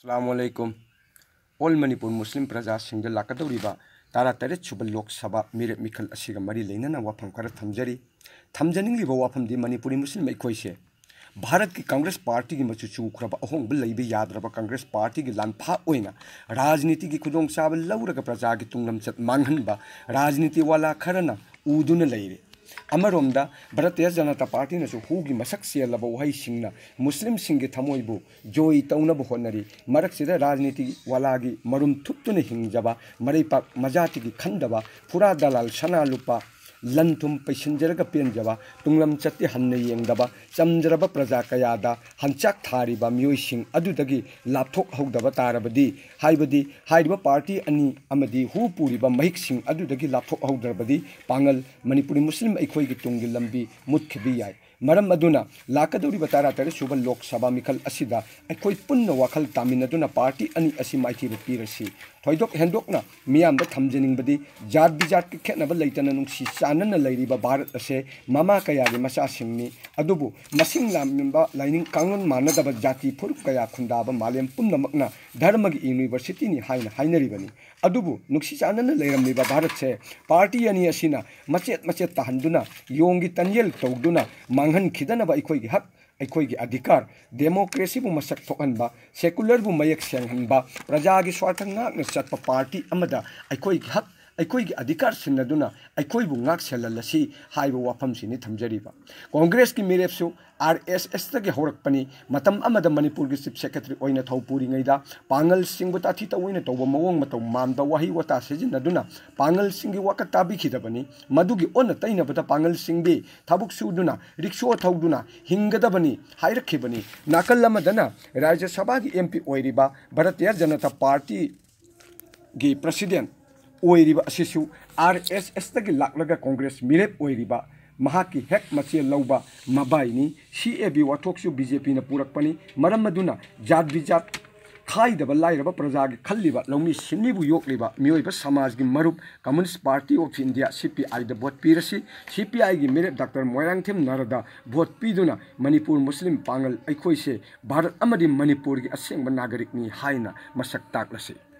अस्सलामुअलैकुम ऑल मणिपुर मुस्लिम प्रजा सिंह लाकदौरीबा तारा तरेत सुब लोक सभा मिरे मिखल असिगा मरी लेना वाफम खर थमजरी थमजनिंगलिबा वाफमदि मणिपुरी मुस्लिम ऐखोइसे भारत की कांग्रेस पार्टी की मचु चूख्रब अहोंब लैबे याद्रब कांग्रेस पार्टी की लानफा ओइना राजनीति की खुदोंग चाब लौरग प्रजा की तुंगलमचत मांगहनबा राजनीति वाला खरना उदुन लैरे अमरोमदा भारतीय जनता पार्टी ने हूगी मसक सेलब वही सिंह मुस्लिम सिंह थमोइबु जोई तौनब होनरी मरक्सिद राजनीति वालागी मरुम थुत्तुन हिंजबा मरैपा मजाति की खंडबा फुरा दलाल सना लुपा लंथुम पैसंजरग पेंजबा तुंगलम चत्ते हन्न येंगदबा चमजरब प्रजा कयादा हंचाक थारिबा मियोइसिंग अदुदगी लापथोक हौदबा तारबदी हाइबदी हाइरिबा पार्टी अनि अमदी हु पुरिबा महिकसिंग अदुदगी लापथोक हौदरबदी पांगल मणिपुरी मुस्लिम ऐखोइगी तुंगी लंबी मुत्खबी याय मरम अदुना लाकदौरिबा तारा तरे सुब लोक सभा मिखल असिदा ऐखोइ पुन्न वाखल तामिनदुना पार्टी अनि असि माइथिब पीरसी थोइदोक हेंदोकना मियामदा थमजनिंगबदी जात बिजात के खेनब लैतना नुंसी चानन लैरिबा भारत असे ममा कयागे मचा सिंगनी अदुबु मसिंग लामिंबा लाइनिंग कांगन मानदब जाति फुरुक कया खुंदाबा मालेम पुन्नमकना धर्मगी यूनिवर्सिटी नि हाइना हाइनरिबनी अदुबु नुंसी चानन लैरमलिबा भारत से पार्टी अनि असिना मचेत मचेत तहंदुना योंगी तंजेल तौदुना मांगहन खिदनबा ऐखोइगी हक ऐखोइगी अधिकार डेमोक्रेसी बु मसक थोकहनबा सेकुलर बु मयक सेंगहनबा प्रजा की स्वार्थ ngakna चटप पार्टी अमदा ऐखोइगी हक ऐखोइगी अधिकार सिन्नदुना ऐखोइबु ngak सेललसी हाइबो वाफम सिनि थमजरिबा कांग्रेस की मिरेपसु आरएसएस तगे होरकपनी मतम अमदा मणिपुर की चीफ सेक्रेटरी ओइना थौपुरिङैदा पांगल सिंह ताथी तौइना तौबा मवोंग मतौ मामदा वही वता सिजिनदुना पांगल सिंह वाका ताबिखिदबनी मदुगी ओन तैनबदा पांगल सिंह बे थबुक सुदुना रिक्शो थौदुना हिंगदबनी हाइरखिबनी नाकल अमदना राज्य सभा की एमपी ओइरिबा भारतीय जनता पार्टी की प्रेसिडेंट ओइरिबा असिसु आरएसएस तगे लाक्लगा कांग्रेस मिरेप ओइरिबा महाकी हेक मचे लौबा मबाइनी सीएबी वाथोक्सु बीजेपी ने पुरकपनी मरम मदुना जात बिजात खाइदब लाइरब प्रजा की खल्लिबा लौमी सिन्नीबु योक्लिबा मियोइबा समाज की मरुप communist party of India CPI द वोट पीरसी सीपीआई की मेरे डॉक्टर मोयरांगथेम नरदा वोट पीदुना मणिपुर मुस्लिम पांगल ऐखोइसे भारत अमदि मणिपुर की असेंग नागरिक नि हाइना मसक ताकलसे।